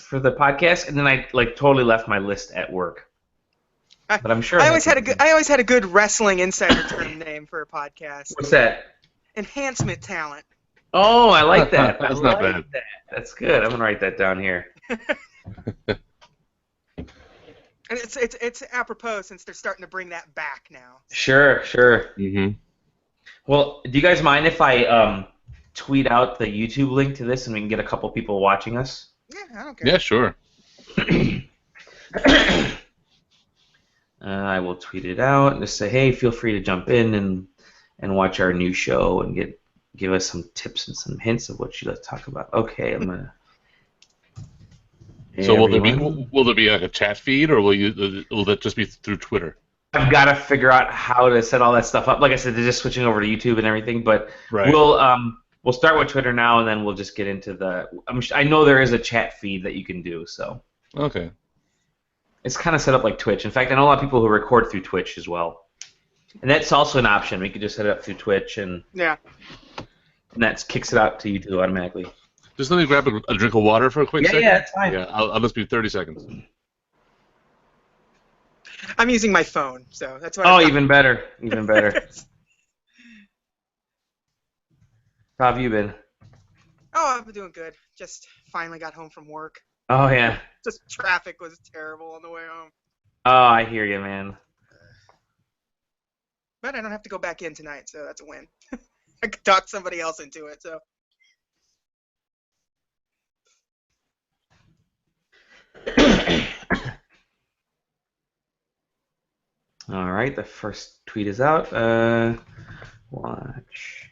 for the podcast, and then I like totally left my list at work. But I'm sure I always had a good wrestling insider term name for a podcast. What's that? Enhancement talent. Oh, I like that. That's not bad. That's good. I'm gonna write that down here. And it's apropos since they're starting to bring that back now. Sure. Mm-hmm. Well, do you guys mind if I tweet out the YouTube link to this and we can get a couple people watching us? Yeah, I don't care. Yeah, sure. I will tweet it out and just say, hey, feel free to jump in and watch our new show and give us some tips and some hints of what you'd like to talk about. Okay, I'm gonna. So will there be like a chat feed, or will that just be through Twitter? I've got to figure out how to set all that stuff up. Like I said, they're just switching over to YouTube and everything, but Right. we'll start with Twitter now, and then we'll just get into the. I know there is a chat feed that you can do, so. Okay. It's kind of set up like Twitch. In fact, I know a lot of people who record through Twitch as well, and that's also an option. We could just set it up through Twitch, and that kicks it out to YouTube automatically. Just let me grab a drink of water for a quick second. Yeah, it's fine. Yeah, I'll just be 30 seconds. I'm using my phone, so that's why. Oh, even better. How have you been? Oh, I've been doing good. Just finally got home from work. Oh, yeah. Just traffic was terrible on the way home. Oh, I hear you, man. But I don't have to go back in tonight, so that's a win. I could talk somebody else into it, so. All right, the first tweet is out. Watch.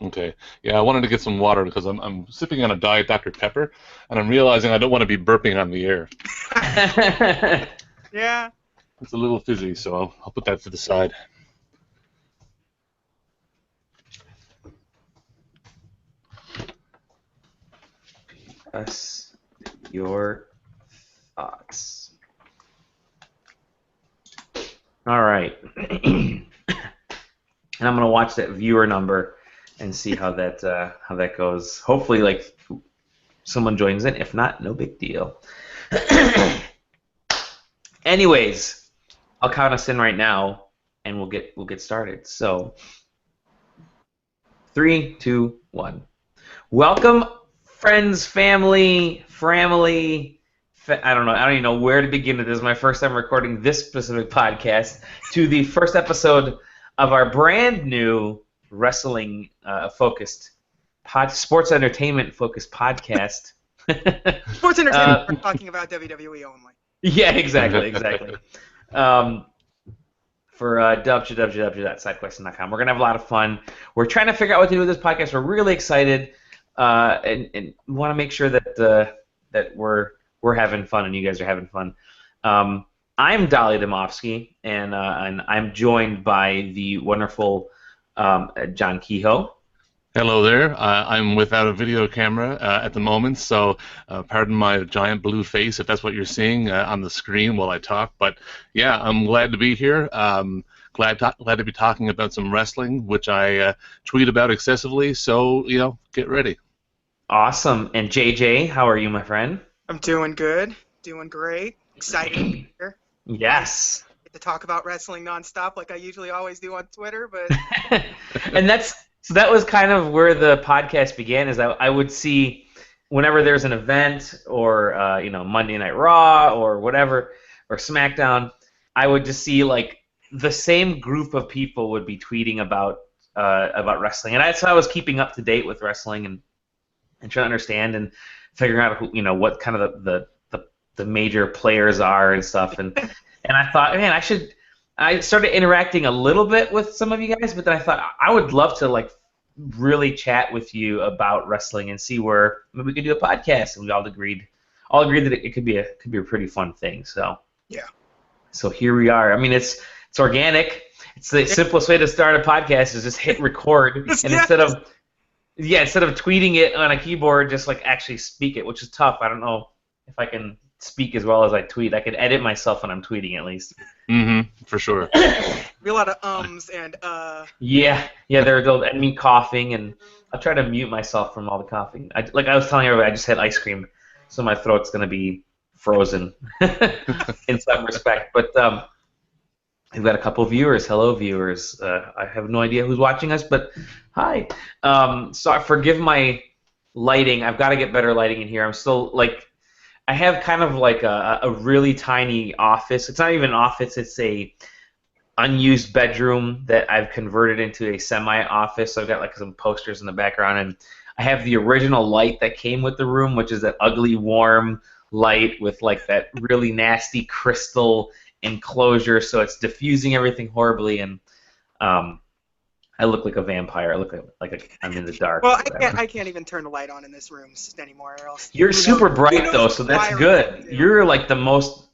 Okay. Yeah, I wanted to get some water because I'm sipping on a Diet Dr. Pepper, and I'm realizing I don't want to be burping on the air. Yeah. It's a little fizzy, so I'll put that to the side. Us your thoughts. All right. And I'm gonna watch that viewer number and see how that goes. Hopefully, like someone joins in. If not, no big deal. Anyways, I'll count us in right now, and we'll get started. So, 3, 2, 1. Welcome, friends, family. I don't know. I don't even know where to begin with this. This is my first time recording this specific podcast to the first episode of our brand new wrestling focused sports entertainment focused podcast. Sports entertainment. We're talking about WWE only. Yeah, exactly. For www.sidequesting.com. We're gonna have a lot of fun. We're trying to figure out what to do with this podcast. We're really excited, and we want to make sure that that we're having fun and you guys are having fun. I'm Dolly Demovsky, and I'm joined by the wonderful John Kehoe. Hello there. I'm without a video camera at the moment, so pardon my giant blue face if that's what you're seeing on the screen while I talk. But yeah, I'm glad to be here. Glad to be talking about some wrestling, which I tweet about excessively. So get ready. Awesome. And JJ, how are you, my friend? I'm doing good. Doing great. Excited to be here. Yes. Get to talk about wrestling nonstop like I usually always do on Twitter, but. And so that was kind of where the podcast began. Is I would see whenever there's an event or Monday Night Raw or whatever or SmackDown, I would just see like the same group of people would be tweeting about wrestling, and that's how I was keeping up to date with wrestling and trying to understand and figuring out what kind of the major players are and stuff. And I thought, man, I started interacting a little bit with some of you guys, but then I thought I would love to like really chat with you about wrestling and see where maybe we could do a podcast. And we all agreed that it could be a pretty fun thing. So yeah. So here we are. I mean, it's organic. It's the simplest way to start a podcast is just hit record, and instead of tweeting it on a keyboard, just like actually speak it, which is tough. I don't know if I can speak as well as I tweet. I can edit myself when I'm tweeting at least. For sure. Be a lot of ums and Yeah, they'll end me coughing, and I'll try to mute myself from all the coughing. Like I was telling everybody, I just had ice cream, so my throat's gonna be frozen in some respect. But we've got a couple viewers. Hello, viewers. I have no idea who's watching us, but hi. So forgive my lighting. I've got to get better lighting in here. I'm still I have kind of like a really tiny office. It's not even an office. It's a unused bedroom that I've converted into a semi-office. So I've got like some posters in the background, and I have the original light that came with the room, which is that ugly, warm light with like that really nasty crystal enclosure, so it's diffusing everything horribly, and I look like a vampire. I look like I'm in the dark. well, I can't even turn the light on in this room anymore, or else You're super who bright knows though, what so that's wiring good. to do. You're like the most.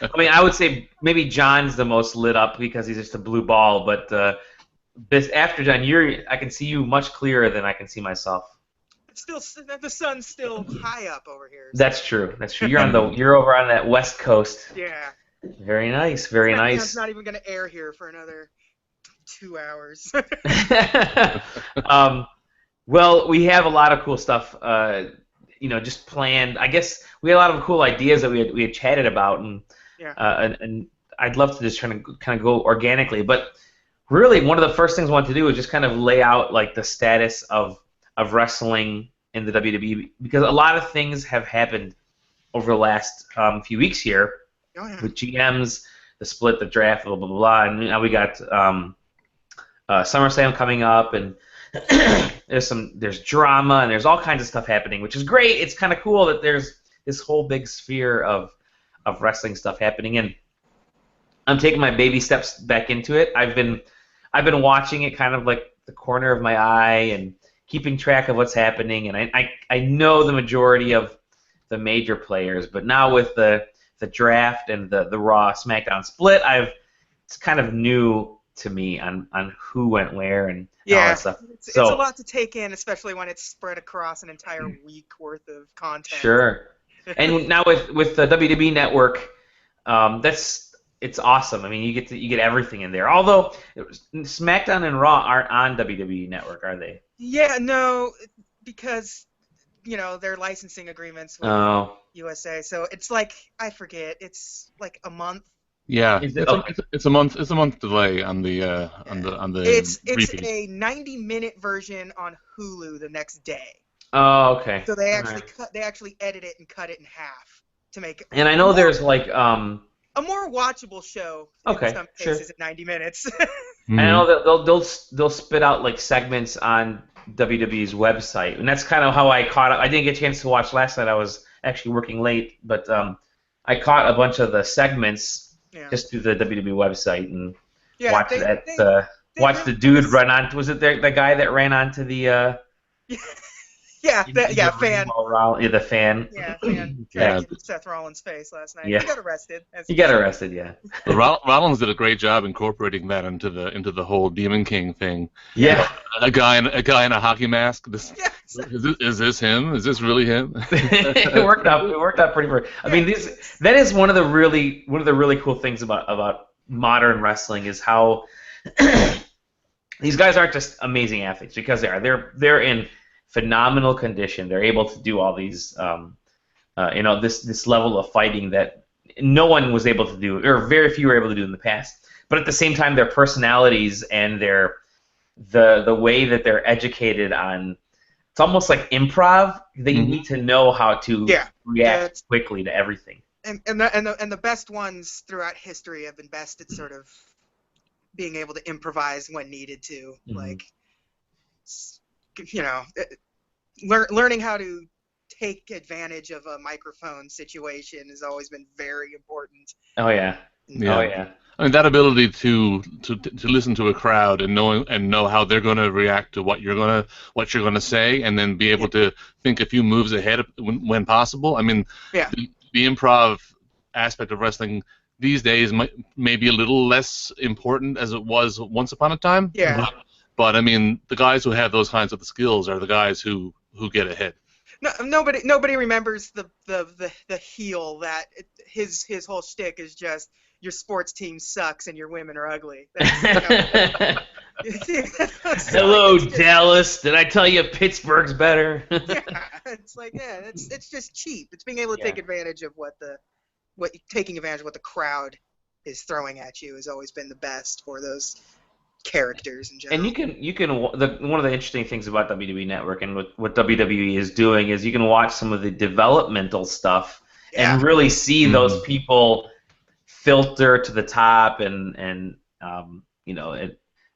I mean, I would say maybe John's the most lit up because he's just a blue ball, but this after John, I can see you much clearer than I can see myself. It's still the sun's still high up over here. So. That's true. That's true. You're over on that west coast. Yeah. Very nice. Very It's nice. not even gonna air here for another 2 hours. Well, we have a lot of cool stuff, just planned. I guess we had a lot of cool ideas that we had chatted about, and Yeah. and I'd love to just try to kind of go organically. But really, one of the first things I wanted to do was just kind of lay out like the status of wrestling in the WWE, because a lot of things have happened over the last few weeks here. Oh, yeah. With GMs, the split, the draft, blah, blah, blah, blah. And now we got SummerSlam coming up, and there's drama, and there's all kinds of stuff happening, which is great. It's kind of cool that there's this whole big sphere of wrestling stuff happening, and I'm taking my baby steps back into it. I've been watching it kind of like the corner of my eye and keeping track of what's happening, and I know the majority of the major players, but now with the draft and the Raw SmackDown split, it's kind of new to me on who went where and all that stuff. It's a lot to take in, especially when it's spread across an entire week worth of content. Sure. And now with the WWE Network, it's awesome. I mean, you get everything in there. Although SmackDown and Raw aren't on WWE Network, are they? Yeah, no, because their licensing agreements with USA. So it's like, I forget, it's like a month. Yeah, Is it- it's a month. It's a month delay on the It's repeat. a 90-minute version on Hulu the next day. Oh, okay. So they actually Alright. they actually edit it and cut it in half to make it And I know there's like a more watchable show Okay, in some sure. cases at 90 minutes. Mhm. I know that they'll spit out like segments on WWE's website, and that's kind of how I caught up. I didn't get a chance to watch last night. I was actually working late, but I caught a bunch of the segments Yeah. just through the WWE website and Yeah, watched watched the dude run on. Was it the guy that ran onto the? fan. the fan. Yeah, fan. Yeah. In Seth Rollins' face last night. Yeah. He got arrested. He got arrested. Yeah. But Rollins did a great job incorporating that into the whole Demon King thing. Yeah. A guy in a hockey mask. Yeah. Is this him? Is this really him? It worked out pretty good. I mean, that is one of the really cool things about modern wrestling is how these guys aren't just amazing athletes, because they're in phenomenal condition. They're able to do all these this level of fighting that no one was able to do, or very few were able to do in the past. But at the same time, their personalities and the way that they're educated on, it's almost like improv. They need to know how to react quickly to everything. And the best ones throughout history have been best at sort of being able to improvise when needed to, like learning how to take advantage of a microphone situation has always been very important. Oh yeah. Yeah. Oh yeah. I mean, that ability to listen to a crowd and know how they're going to react to what you're gonna say, and then be able to think a few moves ahead when possible. I mean, the improv aspect of wrestling these days may be a little less important as it was once upon a time. Yeah. But I mean, the guys who have those kinds of skills are the guys who get ahead. No, nobody remembers the heel that his whole shtick is just your sports team sucks and your women are ugly. That's, Hello, Dallas. Did I tell you Pittsburgh's better? Yeah, it's like, it's just cheap. It's being able to take advantage of taking advantage of what the crowd is throwing at you has always been the best for those characters in general. And you can one of the interesting things about WWE Network and what WWE is doing is you can watch some of the developmental stuff and really see those people filter to the top and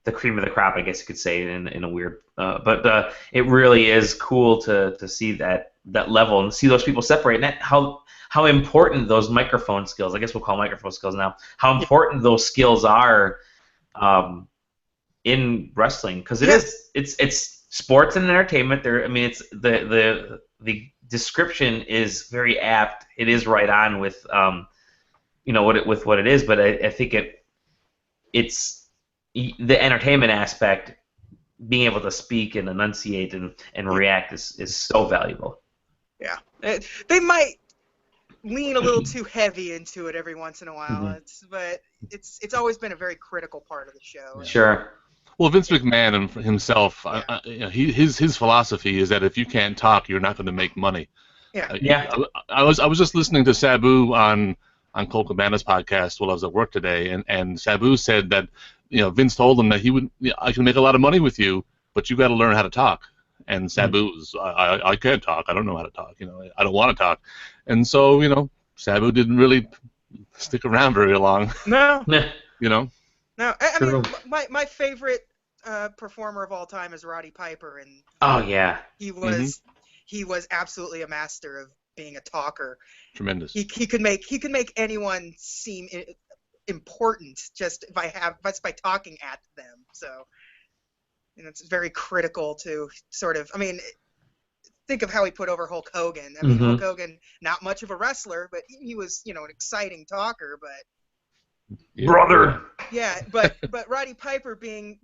the cream of the crop, I guess you could say in a weird, but it really is cool to see that level and see those people separate and how important those microphone skills, I guess we'll call microphone skills now, how important those skills are in wrestling, because it's sports and entertainment. It's the description is very apt. It is right on with what it is, but I think it's the entertainment aspect, being able to speak and enunciate and react is so valuable. Yeah, they might lean a little too heavy into it every once in a while, but it's always been a very critical part of the show. Sure. Well, Vince McMahon himself, his philosophy is that if you can't talk, you're not going to make money. Yeah. I was just listening to Sabu on Colt Cabana's podcast while I was at work today, and Sabu said that Vince told him that I can make a lot of money with you, but you got to learn how to talk. And Sabu was, I can't talk. I don't know how to talk. I don't want to talk. And so Sabu didn't really stick around very long. No. No, I mean, my favorite performer of all time is Roddy Piper, and he was absolutely a master of being a talker. Tremendous. He could make anyone seem important just by talking at them. So it's very critical to sort of. I mean, think of how he put over Hulk Hogan. I mean, Hulk Hogan, not much of a wrestler, but he was an exciting talker, but. Brother. Yeah, but Roddy Piper being,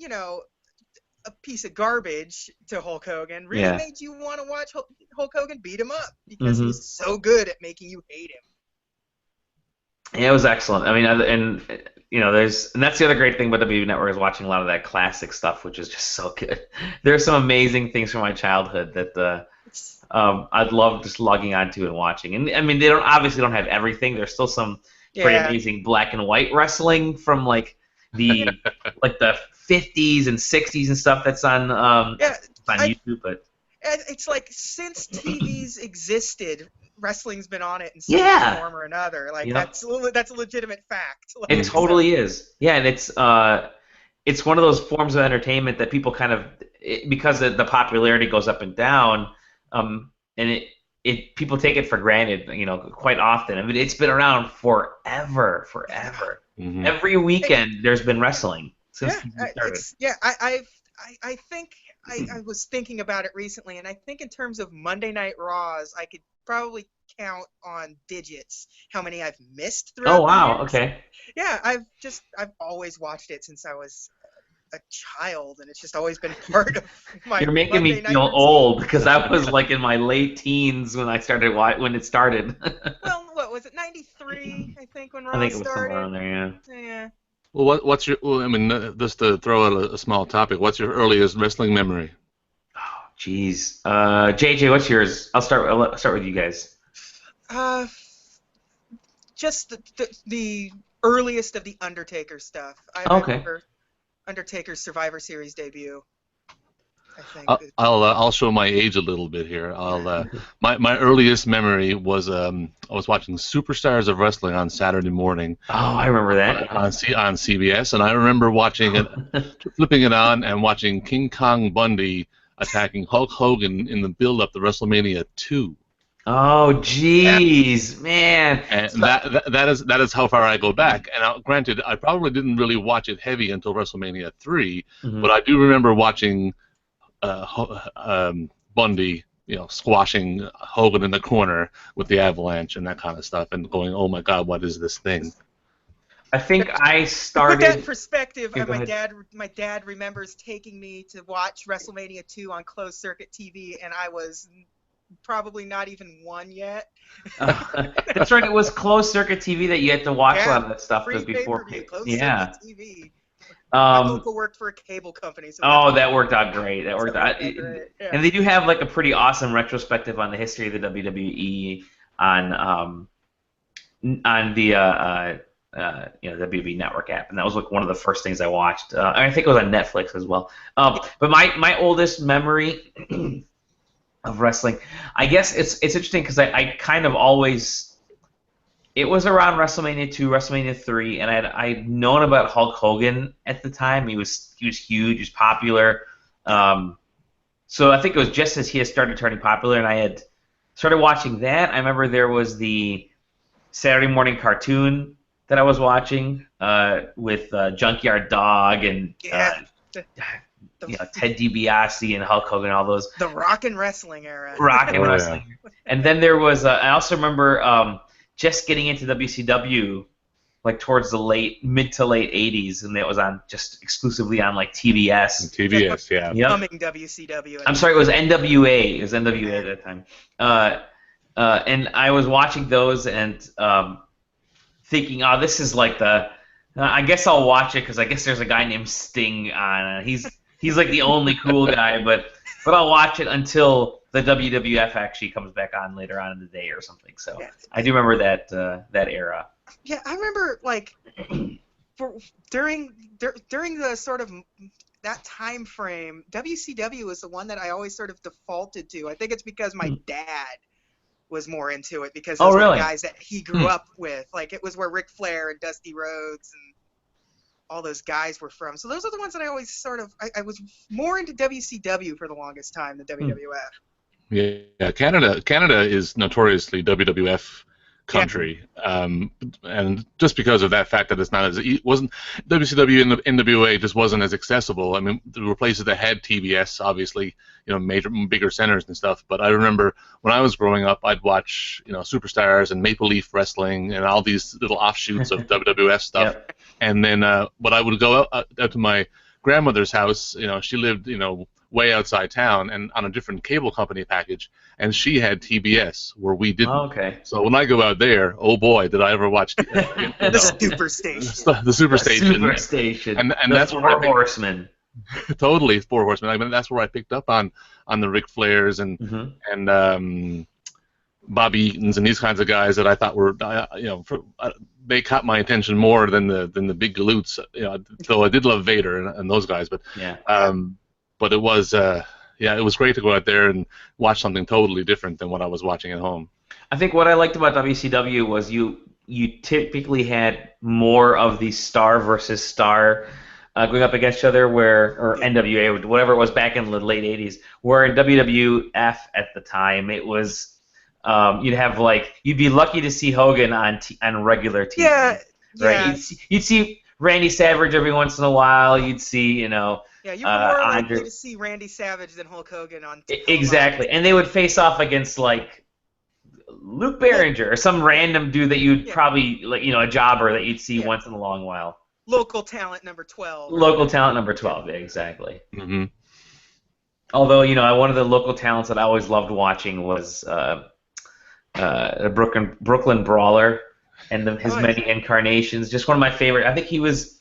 a piece of garbage to Hulk Hogan really made you want to watch Hulk Hogan beat him up because he's so good at making you hate him. Yeah, it was excellent. I mean, and that's the other great thing about WWE Network is watching a lot of that classic stuff, which is just so good. There's some amazing things from my childhood that I'd love just logging onto and watching. And I mean, they obviously don't have everything. There's still some pretty amazing black and white wrestling from like the 50s and 60s and stuff that's on YouTube. But it's like since TV's existed, wrestling's been on it in some form or another. Like that's a legitimate fact. Like, it totally is. Yeah, and it's one of those forms of entertainment that people kind of because the popularity goes up and down, and people take it for granted, quite often. I mean, it's been around forever. Mm-hmm. Every weekend there's been wrestling since it started. I think I was thinking about it recently, and I think in terms of Monday Night Raws, I could probably count on digits how many I've missed throughout. Oh wow, the years. Okay. Yeah, I've always watched it since I was a child, and it's just always been part of my. You're making Monday me feel old because I was like in my late teens when it started. Well, what was it? 93, I think, when Raw started. I think it was somewhere around there. Yeah. Well, what's your? Well, I mean, just to throw out a small topic, what's your earliest wrestling memory? Oh, jeez. JJ, what's yours? I'll start with you guys. Just the earliest of the Undertaker stuff. I remember Undertaker's Survivor Series debut. I think. I'll show my age a little bit here. My earliest memory was I was watching Superstars of Wrestling on Saturday morning. Oh, I remember that on CBS, and I remember watching it, flipping it on, and watching King Kong Bundy attacking Hulk Hogan in the build-up to WrestleMania 2. Oh, jeez, man! And that is how far I go back. And granted, I probably didn't really watch it heavy until WrestleMania 3, but I do remember watching Bundy, squashing Hogan in the corner with the avalanche and that kind of stuff, and going, "Oh my God, what is this thing?" I think I started. To put that in perspective, my dad remembers taking me to watch WrestleMania 2 on closed circuit TV, and I was probably not even one yet. That's right. It was closed circuit TV that you had to watch a lot of that stuff free before. pay-per-view, closed Yeah. circuit TV. My Um, uncle worked for a cable company, so oh, that worked out great. That so worked it out. worked out great. Yeah. And they do have like a pretty awesome retrospective on the history of the WWE on the WWE Network app, and that was like one of the first things I watched. I think it was on Netflix as well. But my oldest memory of wrestling, I guess it's interesting because I kind of always. It was around WrestleMania 2, WrestleMania 3, and I'd known about Hulk Hogan at the time. He was huge, he was popular. So I think it was just as he had started turning popular, and I had started watching that. I remember there was the Saturday morning cartoon that I was watching with Junkyard Dog and Ted DiBiase and Hulk Hogan and all those. The Rock and Wrestling era. Rock and Wrestling. Yeah. And then there was, I also remember just getting into WCW like towards the mid to late 80s, and it was on just exclusively on like TBS. TBS, yeah. Yep. Coming WCW. I'm sorry, it was NWA. It was NWA at that time. And I was watching those and thinking, oh, this is like the. I guess I'll watch it because I guess there's a guy named Sting on. He's like the only cool guy, but I'll watch it until the WWF actually comes back on later on in the day or something. So yeah. I do remember that era. Yeah, I remember like during the sort of that time frame, WCW was the one that I always sort of defaulted to. I think it's because my dad was more into it because those were the guys that he grew up with. Like it was where Ric Flair and Dusty Rhodes and all those guys were from. So those are the ones that I always sort of I was more into WCW for the longest time than WWF. Yeah, Canada is notoriously WWF country, and just because of that fact that it's not as wasn't WCW and the NWA just wasn't as accessible. I mean, there were places that had TBS, obviously, bigger centers and stuff. But I remember when I was growing up, I'd watch Superstars and Maple Leaf Wrestling and all these little offshoots of WWF stuff. Yep. And then, but I would go out to my grandmother's house. She lived, way outside town and on a different cable company package, and she had TBS where we didn't. Oh, okay. So when I go out there, oh boy, did I ever watch the Superstation. The Superstation. Superstation. And that's Four Horsemen. Totally, Four Horsemen. I mean, that's where I picked up on the Ric Flairs and Bobby Eatons and these kinds of guys that I thought were they caught my attention more than the big galoots. Though I did love Vader and those guys, but but it was it was great to go out there and watch something totally different than what I was watching at home. I think what I liked about WCW was you typically had more of the star versus star going up against each other, or NWA, whatever it was back in the late 80s, where in WWF at the time it was you'd be lucky to see Hogan on regular TV. Yeah. Right. You'd see Randy Savage every once in a while. You'd see Yeah, you're more likely to see Randy Savage than Hulk Hogan on TV. Exactly, and they would face off against like Luke Behringer or some random dude that you'd probably a jobber that you'd see once in a long while. Local talent number 12. Local talent number 12, yeah, exactly. Mm-hmm. Although one of the local talents that I always loved watching was the Brooklyn Brawler and his many incarnations. Just one of my favorite. I think he was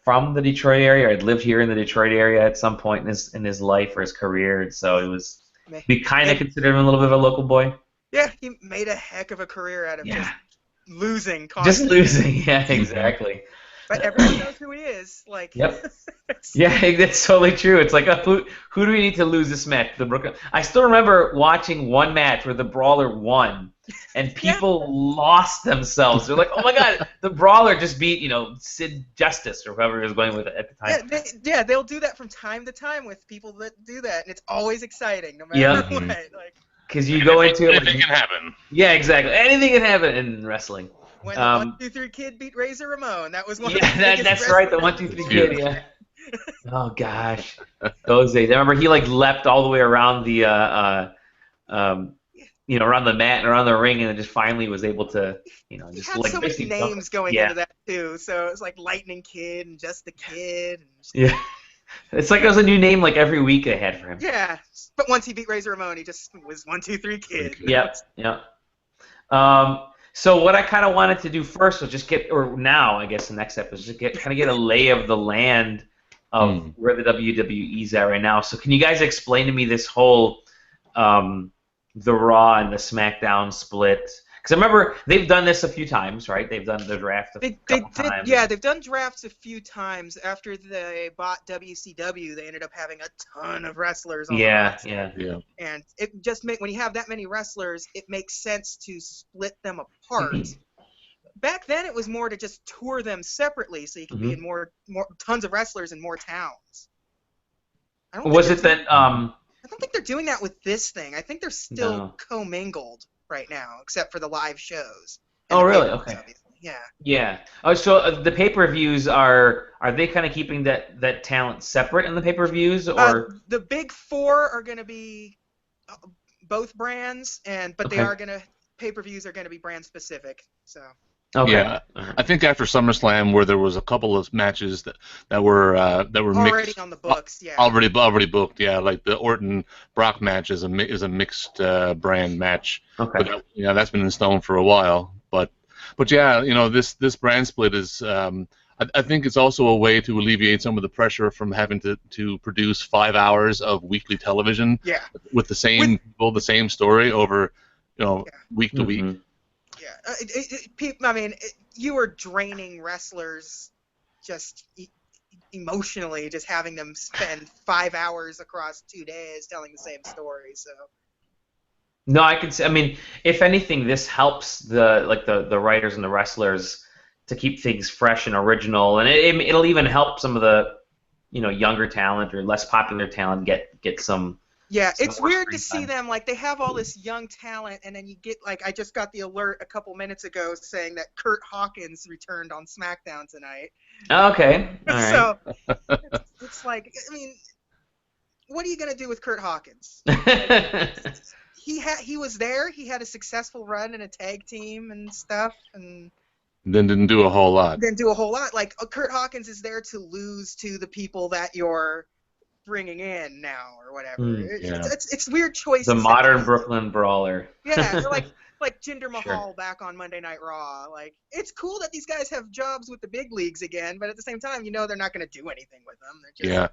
from the Detroit area. I'd lived here in the Detroit area at some point in his life or his career, and so we kind of considered him a little bit of a local boy. Yeah, he made a heck of a career out of just losing. Just losing, yeah, exactly. But everyone knows who he is. Like. Yep. Yeah, that's totally true. It's like who do we need to lose this match? The Brooklyn. I still remember watching one match where the Brawler won, and people lost themselves. They're like, "Oh my God, the Brawler just beat Sid Justice or whoever he was going with at the time." They'll do that from time to time with people that do that, and it's always exciting, no matter what. Because you go into it. Anything can happen. Yeah, exactly. Anything can happen in wrestling. When the 1, 2, 3 Kid beat Razor Ramon, that was one. Yeah, that's right. The 1, 2, 3 Kid. Yeah. Oh gosh, those days. I remember he leapt all the way around the around the mat and around the ring, and then just finally was able to just had so many names going into that too. So it was like Lightning Kid and Just the Kid. And It's like it was a new name like every week they had for him. Yeah, but once he beat Razor Ramon, he just was 1, 2, 3 kid. Yep, yep. So what I kind of wanted to do first was just get, or now I guess the next step is just get a lay of the land of where the WWE's at right now. So can you guys explain to me this whole the Raw and the SmackDown split? Because I remember they've done this a few times, right? They've done the draft a couple times. Yeah, they've done drafts a few times. After they bought WCW, they ended up having a ton of wrestlers on the roster. Yeah. And it just when you have that many wrestlers, it makes sense to split them apart. Back then, it was more to just tour them separately, so you could be in more tons of wrestlers in more towns. Was it that? I don't think they're doing that with this thing. I think they're still commingled right now, except for the live shows. Oh, really? Okay. Obviously. Yeah. Yeah. Oh, so the pay-per-views are they kind of keeping that talent separate in the pay-per-views, or the big four are going to be both brands, but they are going to pay-per-views are going to be brand specific. So. Okay. Yeah, I think after SummerSlam, where there was a couple of matches that were already mixed, on the books, yeah. Already booked, yeah. Like the Orton Brock match is a mixed brand match. Okay. But that's been in stone for a while. But yeah, this brand split is. I think it's also a way to alleviate some of the pressure from having to produce 5 hours of weekly television. Yeah. With the same people, the same story over, week to week. Yeah, I mean, you were draining wrestlers just emotionally, just having them spend 5 hours across 2 days telling the same story. So. No, I can see. I mean, if anything, this helps the writers and the wrestlers to keep things fresh and original, and it'll even help some of the younger talent or less popular talent get some. Yeah, it's weird to see them, like, they have all this young talent, and then you get, like, I just got the alert a couple minutes ago saying that Kurt Hawkins returned on SmackDown tonight. Okay. All right. So, it's like, I mean, what are you going to do with Kurt Hawkins? He was there, he had a successful run in a tag team and stuff, and... Then didn't do a whole lot. Like, Kurt Hawkins is there to lose to the people that you're bringing in now or whatever. It's weird choices. The modern Brooklyn Brawler. Yeah, like Jinder Mahal back on Monday Night Raw. Like, it's cool that these guys have jobs with the big leagues again, but at the same time, they're not going to do anything with them. Yeah.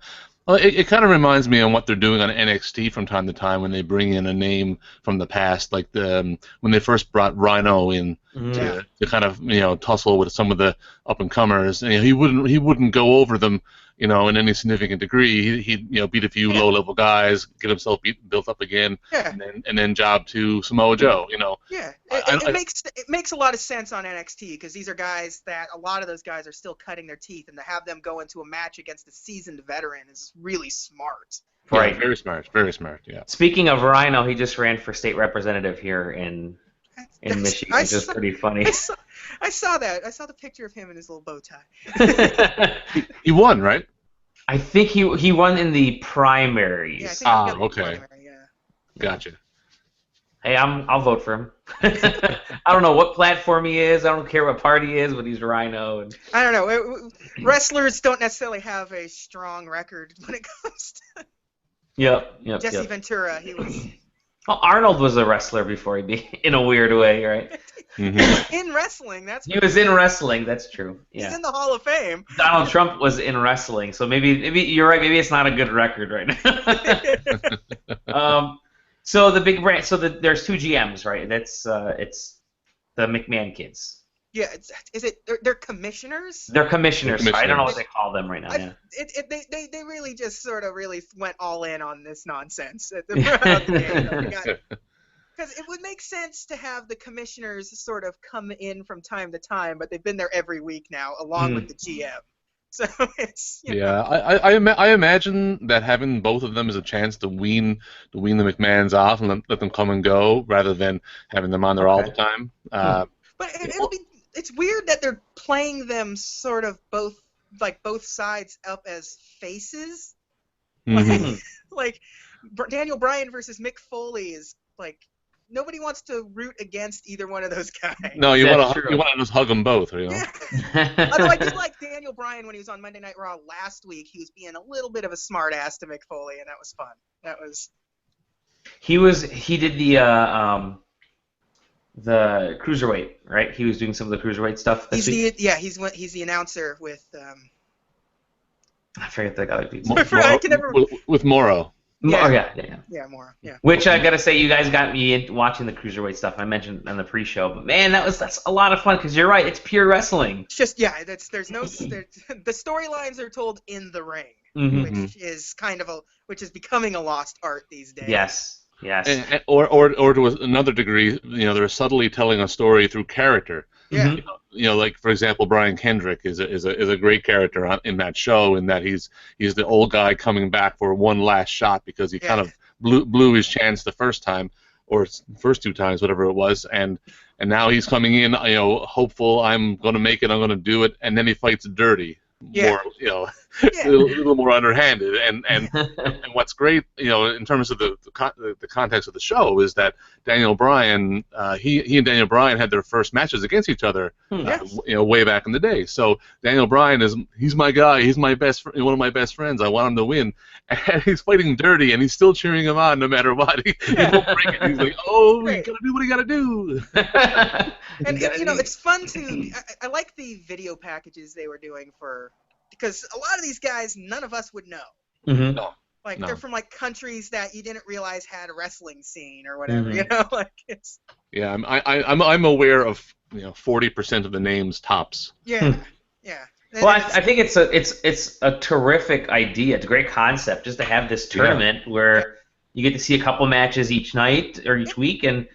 Well, it kind of reminds me of what they're doing on NXT from time to time when they bring in a name from the past, like when they first brought Rhino in to kind of tussle with some of the up and comers. And, he wouldn't go over them in any significant degree. He'd beat a few low-level guys, get himself built up again, and then job to Samoa Joe. Yeah, it makes a lot of sense on NXT because these are guys that a lot of those guys are still cutting their teeth, and to have them go into a match against a seasoned veteran is really smart. Right, yeah, very smart. Yeah. Speaking of Rhino, he just ran for state representative here in Michigan, which is pretty funny. I saw that. I saw the picture of him in his little bow tie. He won, right? I think he won in the primaries. Yeah, okay. Primary, yeah. Gotcha. Hey, I'll vote for him. I don't know what platform he is. I don't care what party he is, but he's Rhino. And... I don't know. Wrestlers don't necessarily have a strong record when it comes to. Yep. Jesse Ventura, he was. Well, Arnold was a wrestler before he became, in a weird way, right? In wrestling, he was in wrestling. That's true. Yeah. He's in the Hall of Fame. Donald Trump was in wrestling, so maybe you're right. Maybe it's not a good record right now. So the big brand. So there's two GMs, right? That's it's the McMahon kids. Yeah, is it? They're commissioners. They're commissioners. I don't know what they call them right now. They really just sort of really went all in on this nonsense. Because it would make sense to have the commissioners sort of come in from time to time, but they've been there every week now, along with the GM. So it's I imagine that having both of them is a chance to wean the McMahons off and let them come and go rather than having them on there all the time. But it's weird that they're playing them sort of both sides up as faces. Mm-hmm. Like Daniel Bryan versus Mick Foley is like nobody wants to root against either one of those guys. No, you That's want true. to just hug them both, you know. Yeah. Although I did like Daniel Bryan when he was on Monday Night Raw last week. He was being a little bit of a smartass to Mick Foley, and that was fun. That was. He did the cruiserweight, right? He was doing some of the cruiserweight stuff this week. He's the announcer with. I forget the other dude's Mo- name. I can never- with Morrow. Yeah. Oh yeah. Yeah, more. Yeah. Which I gotta say, you guys got me in watching the cruiserweight stuff. I mentioned on the pre-show, but man, that's a lot of fun because you're right, it's pure wrestling. It's just there's no the storylines are told in the ring, Mm-hmm. which is which is becoming a lost art these days. Yes. Or to another degree, you know, they're subtly telling a story through character. Yeah. Mhm. You know, like for example, Brian Kendrick is a great character in that show, in that he's the old guy coming back for one last shot because he kind of blew his chance the first time, or first two times, whatever it was, and now he's coming in, you know, hopeful, I'm going to make it, I'm going to do it, and then he fights dirty. Yeah. More, you know, Yeah. a little more underhanded, and what's great, you know, in terms of the context of the show, is that Daniel Bryan, he and Daniel Bryan had their first matches against each other, Yes. you know, way back in the day. So Daniel Bryan he's my guy, he's my one of my best friends. I want him to win, and he's fighting dirty, and he's still cheering him on no matter what. He won't break it. He's like, oh, you Right. gotta do what you gotta do. And you know, it's fun to. I like the video packages they were doing because a lot of these guys, none of us would know. Mm-hmm. Like No. they're from like countries that you didn't realize had a wrestling scene or whatever. Mhm. You know, like it's. Yeah, I'm aware of 40% of the names tops. Yeah. Yeah. Well, I think it's a terrific idea. It's a great concept just to have this tournament where you get to see a couple matches each night or each week, and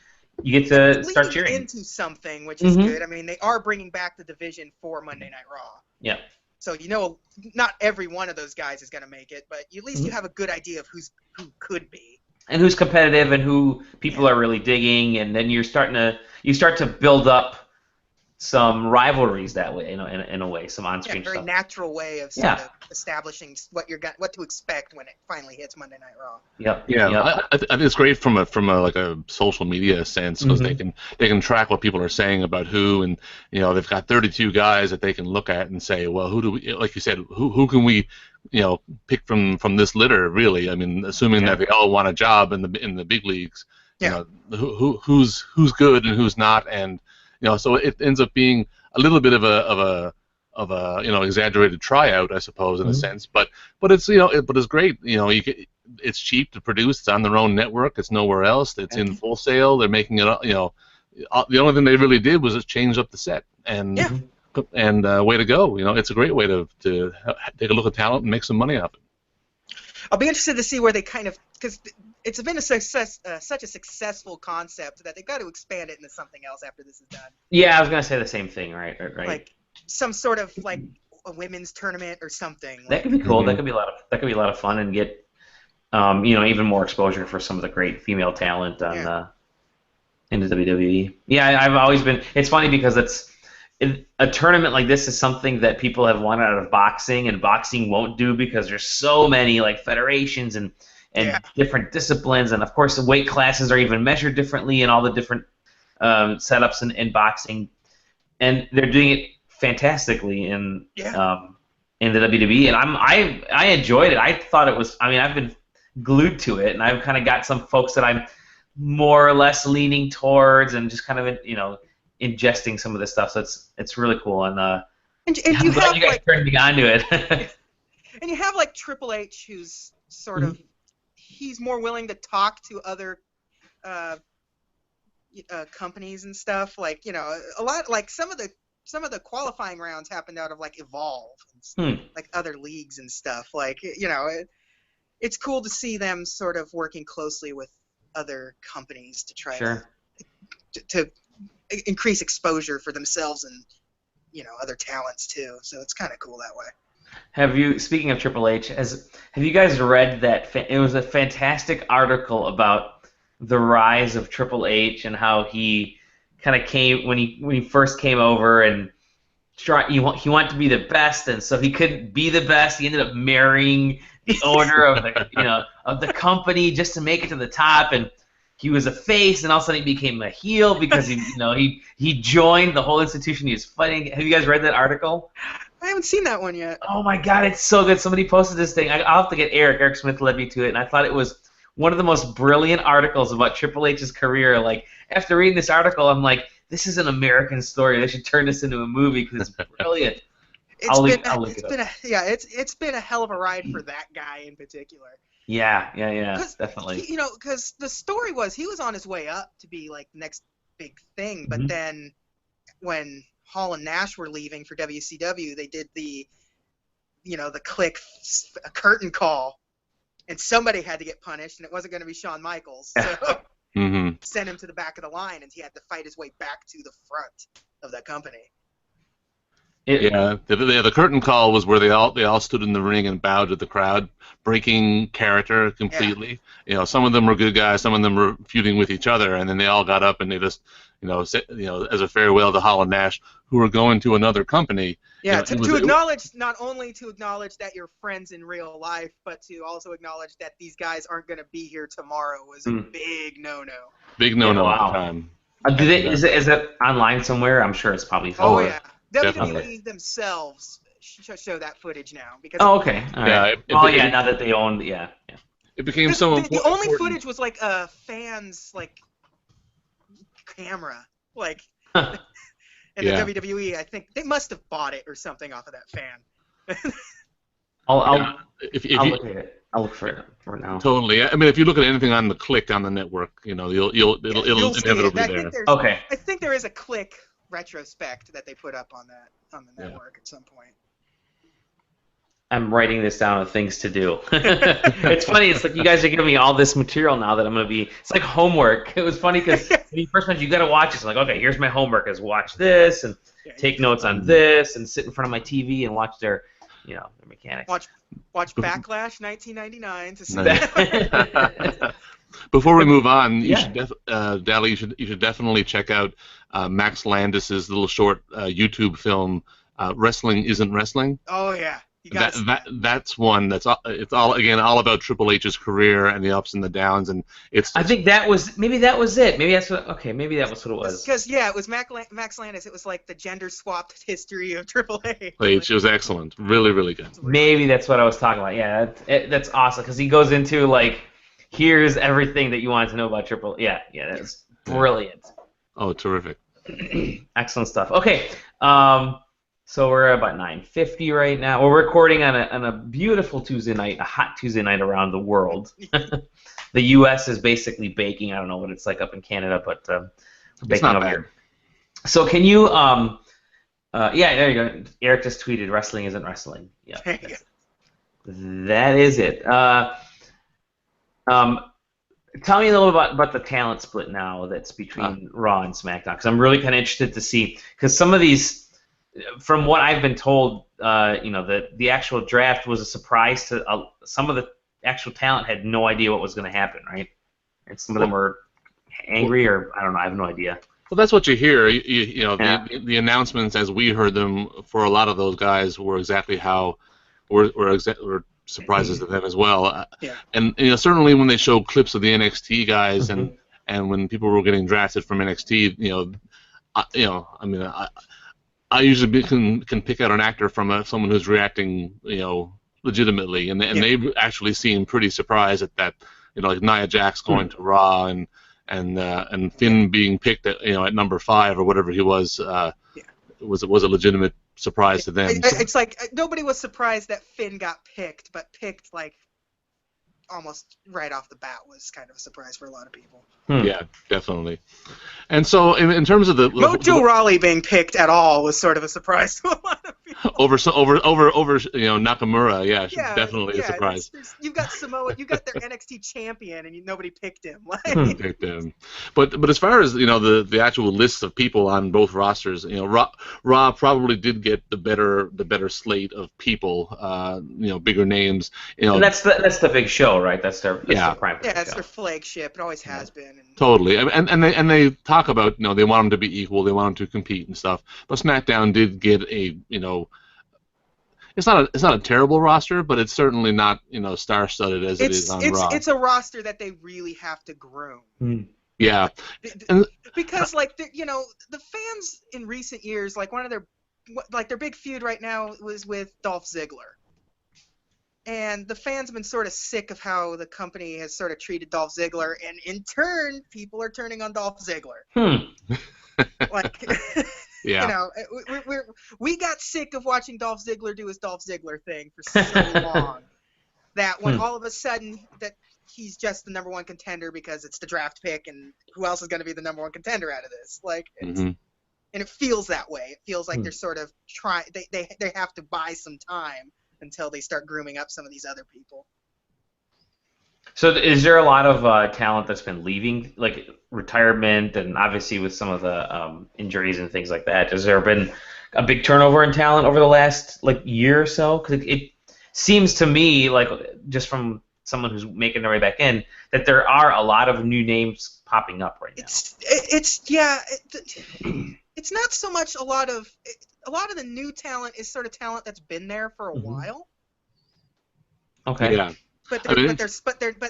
you get to It's start leading cheering. into something, which is Mhm. good. I mean, they are bringing back the division for Monday Night Raw. Yeah. So you know, not every one of those guys is going to make it, but at least Mm-hmm. you have a good idea of who could be. And who's competitive and who people are really digging, and then you start to build up some rivalries that way, you know, in a way, some Yeah, on-screen very stuff. natural way of sort of establishing what to expect when it finally hits Monday Night Raw. Yep. Yeah, Yep. I think it's great from a like a social media sense, because Mhm. they can track what people are saying about who, and you know, they've got 32 guys that they can look at and say, well, who do we, like you said, who can we, you know, pick from this litter, really? I mean, assuming that they all want a job in the big leagues, Yeah. you know, who's good and who's not, and you know, so it ends up being a little bit of a you know, exaggerated tryout, I suppose, in a Mhm. sense, but it's, you know, but it's great, you know, it's cheap to produce, it's on their own network, it's nowhere else, it's in full sale, they're making it, you know, the only thing they really did was just change up the set, and Yeah. way to go, you know, it's a great way to take a look at talent and make some money off it. I'll be interested to see where they because it's been such a successful concept that they've got to expand it into something else after this is done. Yeah, I was gonna say the same thing, right? Like some sort of like a women's tournament or something. That could be cool. That could be a lot of fun, and get you know, even more exposure for some of the great female talent on in the WWE. Yeah, I've always been. It's funny because a tournament like this is something that people have wanted out of boxing, and boxing won't do because there's so many like federations and different disciplines, and of course the weight classes are even measured differently in all the different setups in boxing, and they're doing it fantastically in the WWE, and I enjoyed it. I thought it was. I mean, I've been glued to it, and I've kind of got some folks that I'm more or less leaning towards, and just kind of, you know, ingesting some of this stuff. So it's really cool, and and I'm you glad have you guys like turned me onto it. and you have like Triple H, who's sort of he's more willing to talk to other companies and stuff. Like, you know, a lot like some of the qualifying rounds happened out of like Evolve, and like other leagues and stuff. Like, you know, it's cool to see them sort of working closely with other companies to try to increase exposure for themselves and, you know, other talents too. So it's kind of cool that way. Have you, speaking of Triple H, have you guys read that? It was a fantastic article about the rise of Triple H and how he kind of came when he first came over, and he wanted to be the best, and so he couldn't be the best. He ended up marrying the owner of the of the company just to make it to the top, and he was a face, and all of a sudden he became a heel because he joined the whole institution he was fighting. Have you guys read that article? I haven't seen that one yet. Oh my God, it's so good. Somebody posted this thing. I'll have to get Eric Smith led me to it, and I thought it was one of the most brilliant articles about Triple H's career. Like, after reading this article, I'm like, this is an American story. They should turn this into a movie because it's brilliant. It's been a hell of a ride for that guy in particular. Yeah, definitely. Because the story was he was on his way up to be like the next big thing, but then when Hall and Nash were leaving for WCW, they did the Click curtain call, and somebody had to get punished, and it wasn't going to be Shawn Michaels, so sent him to the back of the line, and he had to fight his way back to the front of the company. The curtain call was where they all stood in the ring and bowed to the crowd, breaking character completely. Yeah. Some of them were good guys, some of them were feuding with each other, and then they all got up and they just, as a farewell to Hall and Nash, who were going to another company. Yeah, to acknowledge, not only to acknowledge that you're friends in real life, but to also acknowledge that these guys aren't going to be here tomorrow was a big no-no. Big no-no at the time. Is it online somewhere? I'm sure it's probably. Oh yeah. WWE themselves show that footage now because. Oh, okay. All right. Now that they own, It became so important. The only footage was like a fan's camera, in the WWE. I think they must have bought it or something off of that fan. I'll look at it. I'll look for it for now. Totally. I mean, if you look at anything on the Click on the network, it'll inevitably be there. Okay. I think there is a Click retrospect that they put up on the network at some point. I'm writing this down of things to do. It's funny. It's like you guys are giving me all this material now that I'm going to be. It's like homework. It was funny because when you first mentioned you got to watch this. I'm like, okay, here's my homework: is watch this and take notes on this and sit in front of my TV and watch their mechanics. Watch Backlash 1999 to see that. Before we move on, you should Dally, you should definitely check out Max Landis's little short YouTube film, "Wrestling Isn't Wrestling." Oh yeah, that's one it's all about Triple H's career and the ups and the downs, and I think that was it. Maybe that was what it was. Because it was Max Landis. It was like the gender swapped history of Triple H. It was excellent, really, really good. Maybe that's what I was talking about. Yeah, that's awesome because he goes into here's everything that you wanted to know about Triple. Yeah, that's brilliant. Oh, terrific. Excellent stuff. Okay, so we're about 9:50 right now. We're recording on a beautiful Tuesday night, a hot Tuesday night around the world. The U.S. is basically baking. I don't know what it's like up in Canada, but we're baking over here. So can you, there you go. Eric just tweeted, "Wrestling isn't wrestling." Yeah, that is it. Tell me a little about the talent split now that's between Raw and SmackDown, because I'm really kind of interested to see, because some of these, from what I've been told, the actual draft was a surprise to some of the actual talent had no idea what was going to happen, right? And some of them were angry, or I don't know, I have no idea. Well, that's what you hear. The announcements as we heard them for a lot of those guys were exactly how, were surprises to them as well. And certainly when they show clips of the NXT guys and when people were getting drafted from NXT, I usually can pick out an actor from someone who's reacting, legitimately, and they actually seem pretty surprised at that, like Nia Jax going to Raw and Finn being picked at number 5 or whatever he was was a legitimate surprise to them. It's like nobody was surprised that Finn got picked, but picked almost right off the bat was kind of a surprise for a lot of people. Yeah, definitely. And so in terms of Mojo Rawley being picked at all was sort of a surprise to a lot of people. Over Nakamura, definitely a surprise. You've got Samoa, you've got their NXT champion, and nobody picked him. Picked him. But as far as the actual list of people on both rosters, Raw probably did get the better slate of people, bigger names. And that's the big show, right? That's their prime. Yeah, it's their flagship. It always has been. Totally, and they talk about they want them to be equal, they want them to compete and stuff. But SmackDown did get a it's not a terrible roster, but it's certainly not star-studded as it is on Raw. It's a roster that they really have to groom. Yeah, and Because like the fans in recent years, like one of their big feud right now was with Dolph Ziggler. And the fans have been sort of sick of how the company has sort of treated Dolph Ziggler, and in turn, people are turning on Dolph Ziggler. Like, yeah, we got sick of watching Dolph Ziggler do his Dolph Ziggler thing for so long that when all of a sudden that he's just the number one contender because it's the draft pick, and who else is going to be the number one contender out of this? Like, and it feels that way. It feels like they're sort of trying. They have to buy some time until they start grooming up some of these other people. So is there a lot of talent that's been leaving, like retirement, and obviously with some of the injuries and things like that? Has there been a big turnover in talent over the last year or so? Because it seems to me, like just from someone who's making their way back in, that there are a lot of new names popping up right now. It's not so much a lot of the new talent is sort of talent that's been there for a while. Okay. Yeah. But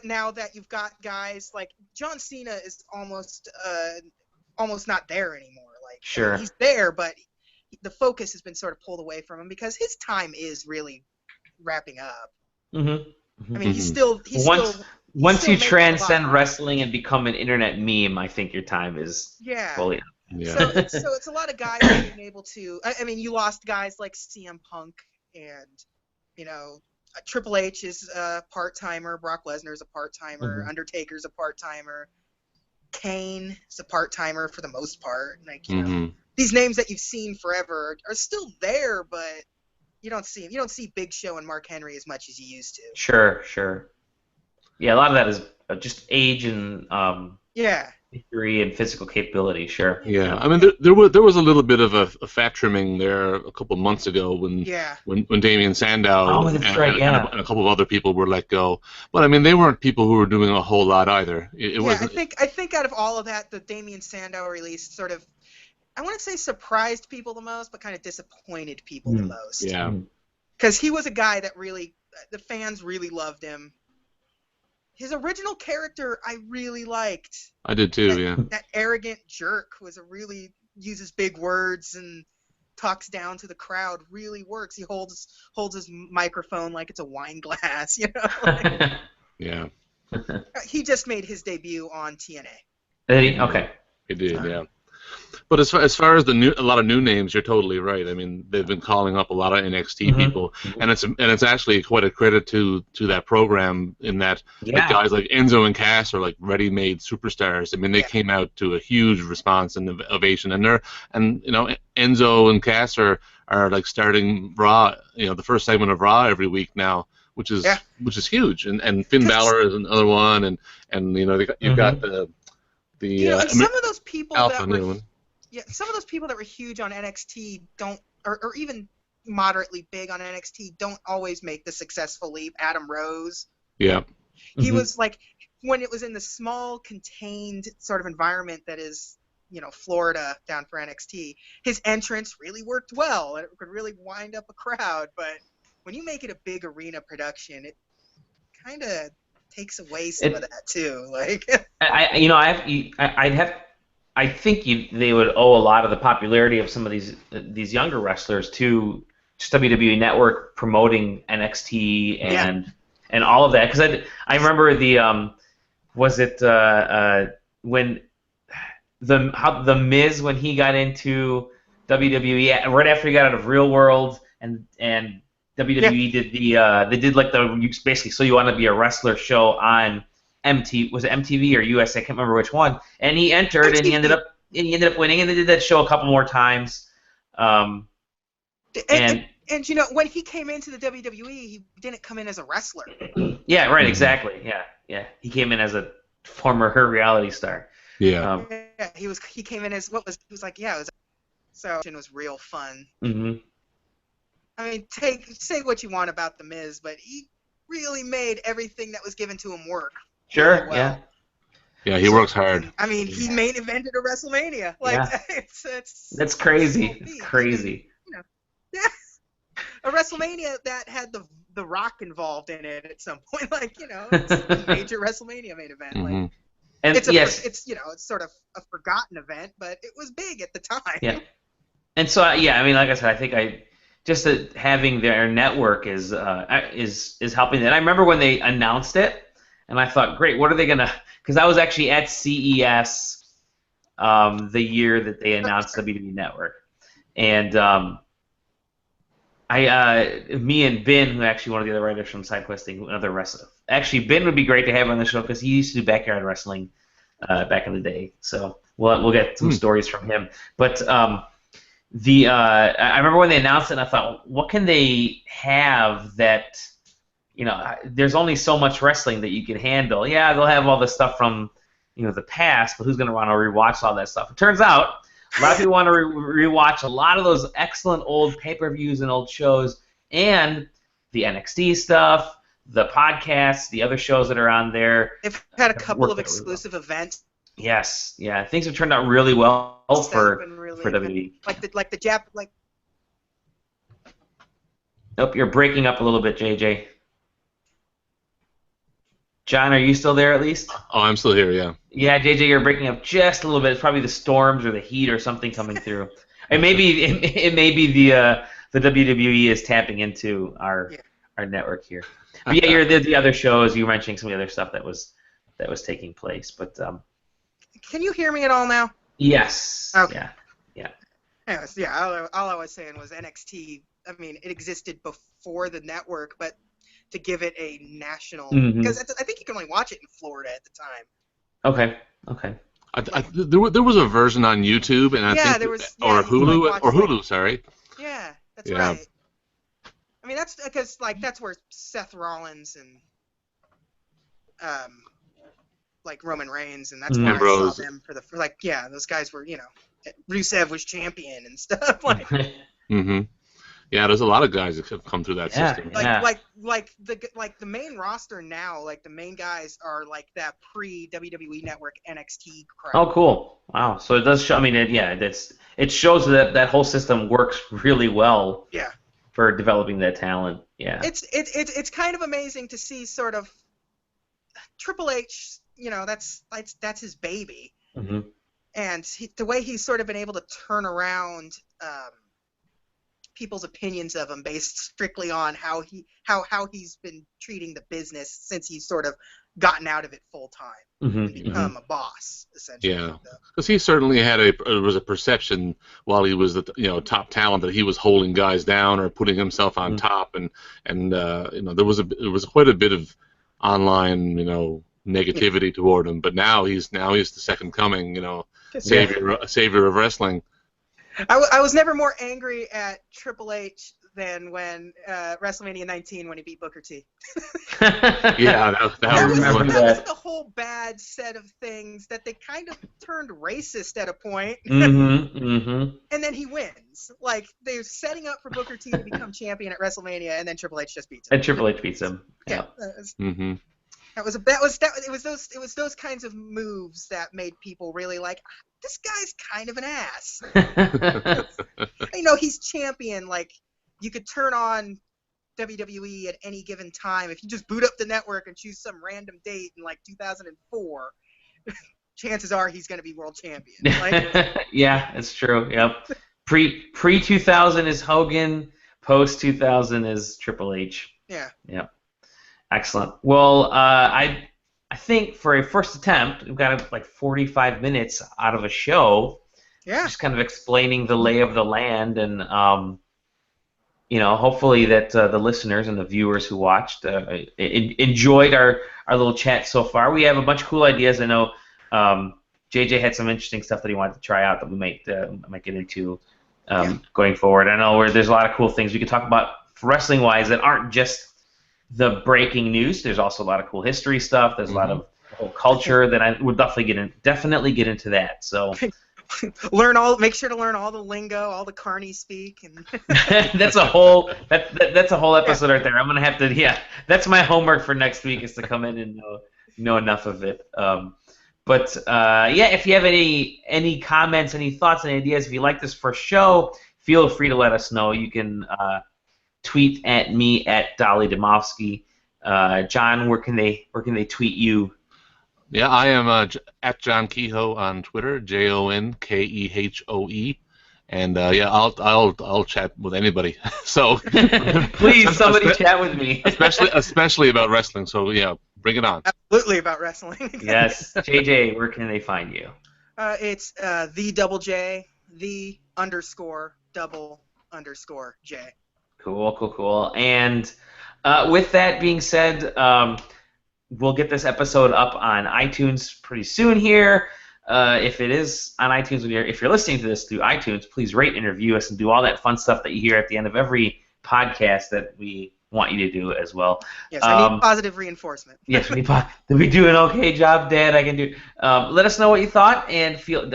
now that you've got guys like John Cena is almost not there anymore. Like, sure, he's there, but the focus has been sort of pulled away from him because his time is really wrapping up. I mean, he's still once you transcend wrestling and become an internet meme, I think your time is fully up. Yeah. So it's a lot of guys being able to. I mean, you lost guys like CM Punk and Triple H is a part-timer. Brock Lesnar is a part-timer. Undertaker's a part-timer. Kane is a part-timer for the most part. Like these names that you've seen forever are still there, but you don't see Big Show and Mark Henry as much as you used to. Sure. Yeah, a lot of that is just age and injury and physical capability. Sure. Yeah, I mean there was a little bit of a fat trimming there a couple of months ago when Damien Sandow and a couple of other people were let go. But I mean they weren't people who were doing a whole lot either. It wasn't. I think out of all of that, the Damien Sandow release sort of, I wouldn't say surprised people the most, but kind of disappointed people the most. Yeah. Because he was a guy that really, the fans really loved him. His original character I really liked. I did too, That arrogant jerk uses big words and talks down to the crowd, really works. He holds his microphone like it's a wine glass, Yeah. He just made his debut on TNA. Okay. He did, yeah. But as far as a lot of new names, you're totally right. I mean, they've been calling up a lot of NXT people, and it's actually quite a credit to that program in that guys like Enzo and Cass are like ready-made superstars. I mean, they came out to a huge response and ovation, and Enzo and Cass are like starting Raw, the first segment of Raw every week now, which is huge. And Finn Balor is another one, and you've got some of those people Alpha some of those people that were huge on NXT or even moderately big on NXT don't always make the successful leap. Adam Rose. Yeah. He was like, when it was in the small, contained sort of environment that is, Florida down for NXT, his entrance really worked well, and it could really wind up a crowd. But when you make it a big arena production, it kind of takes away some of that too. Like, I think they would owe a lot of the popularity of some of these younger wrestlers to just WWE Network promoting NXT and all of that. Because I remember when the Miz, when he got into WWE right after he got out of Real World and WWE did basically So You Want to Be a Wrestler show on was it MTV or USA? I can't remember which one. And he entered, and he ended up winning, and they did that show a couple more times. And when he came into the WWE, he didn't come in as a wrestler. Yeah, right, exactly. Yeah. He came in as a former reality star. Yeah. He came in as so it was real fun. I mean, say what you want about the Miz, but he really made everything that was given to him work. Sure. Really well. Yeah, he works hard. I mean, he main evented a WrestleMania. Like, it's that's crazy. It's crazy. a WrestleMania that had the Rock involved in it at some point. Like, it's a major WrestleMania main event. Mm-hmm. Like, And it's yes, it's sort of a forgotten event, but it was big at the time. yeah. And so I mean, like I said, I think just that having their network is helping. And I remember when they announced it, and I thought, great, what are they gonna? Because I was actually at CES the year that they announced WWE Network, and me and Ben, who actually one of the other writers from SideQuesting, another wrestler. Actually, Ben would be great to have on the show because he used to do backyard wrestling back in the day. So we'll get some stories from him. But I remember when they announced it, and I thought, what can they have that, there's only so much wrestling that you can handle. Yeah, they'll have all the stuff from, the past, but who's going to want to rewatch all that stuff? It turns out a lot of people want to rewatch a lot of those excellent old pay-per-views and old shows, and the NXT stuff, the podcasts, the other shows that are on there. They've had a couple of exclusive events. Yes, yeah, things have turned out really well for WWE. Like the Jap. Nope, you're breaking up a little bit, JJ. John, are you still there at least? Oh, I'm still here, yeah. Yeah, JJ, you're breaking up just a little bit. It's probably the storms or the heat or something coming through. It may be the WWE is tapping into our network here. But yeah, the other shows. You were mentioning some of the other stuff that was taking place. But can you hear me at all now? Yes. Okay. Yeah. Anyways, yeah. All I was saying was NXT. I mean, it existed before the network, but to give it a national, because I think you can only watch it in Florida at the time. Okay. There was a version on YouTube, and I think there was, or Hulu, sorry. Yeah, that's right. I mean, that's because that's where Seth Rollins and Roman Reigns, and that's why I saw them those guys were, Rusev was champion and stuff Mm-hmm. Yeah, there's a lot of guys that have come through that system. The main roster now, the main guys are that pre-WWE Network NXT crowd. Oh, cool! Wow. So it does show. I mean, it shows that whole system works really well. Yeah. For developing that talent. Yeah. It's kind of amazing to see sort of Triple H. That's his baby. Mm-hmm. And the way he's sort of been able to turn around people's opinions of him based strictly on how he's been treating the business since he's sort of gotten out of it full time and become a boss, essentially. Yeah, because he certainly had a perception while he was the top talent that he was holding guys down or putting himself on top, and there was quite a bit of online negativity toward him, but now he's the second coming, savior of wrestling. I was never more angry at Triple H than when WrestleMania 19 when he beat Booker T. Yeah, that was the whole bad set of things that they kind of turned racist at a point. And then he wins. They're setting up for Booker T to become champion at WrestleMania, and then Triple H just beats him. And Triple H beats him. Yeah. It was those kinds of moves that made people really this guy's kind of an ass. He's champion. You could turn on WWE at any given time if you just boot up the network and choose some random date in 2004. Chances are he's going to be world champion. Yeah, it's true. Yep. Pre 2000 is Hogan. Post 2000 is Triple H. Yeah. Yep. Excellent. Well, I think for a first attempt, we've got 45 minutes out of a show. Yeah. Just kind of explaining the lay of the land, and hopefully that the listeners and the viewers who watched enjoyed our little chat so far. We have a bunch of cool ideas. I know JJ had some interesting stuff that he wanted to try out that we might get into going forward. I know there's a lot of cool things we could talk about wrestling-wise that aren't just the breaking news. There's also a lot of cool history stuff. There's a lot of whole culture that I would definitely get into that. So make sure to learn all the lingo, all the carny speak, and that's a whole episode right there. I'm gonna have to that's my homework for next week is to come in and know enough of it. But if you have any comments, any thoughts, any ideas, if you like this first show, feel free to let us know. You can tweet at me at Dolly Domofsky. John, where can they tweet you? Yeah, I am at John Kehoe on Twitter, JONKEHOE, and yeah, I'll chat with anybody. So please, somebody chat with me, especially about wrestling. So yeah, bring it on. Absolutely about wrestling. Yes, JJ, where can they find you? It's the double J, the _double_J. Cool. And with that being said, we'll get this episode up on iTunes pretty soon here. If it is on iTunes, if you're listening to this through iTunes, please rate and review us and do all that fun stuff that you hear at the end of every podcast that we want you to do as well. Yes, I need positive reinforcement. Yes, did we do an okay job, Dad? I can do. Let us know what you thought, and feel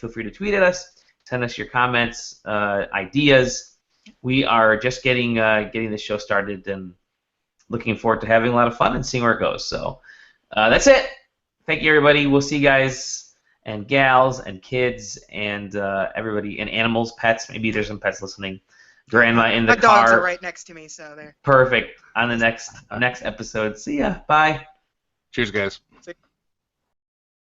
free to tweet at us, send us your comments, ideas. We are just getting the show started and looking forward to having a lot of fun and seeing where it goes. So that's it. Thank you, everybody. We'll see you guys and gals and kids and everybody and animals, pets. Maybe there's some pets listening. Grandma in the car. My dogs are right next to me, so they're perfect. On the next episode. See ya. Bye. Cheers, guys. See-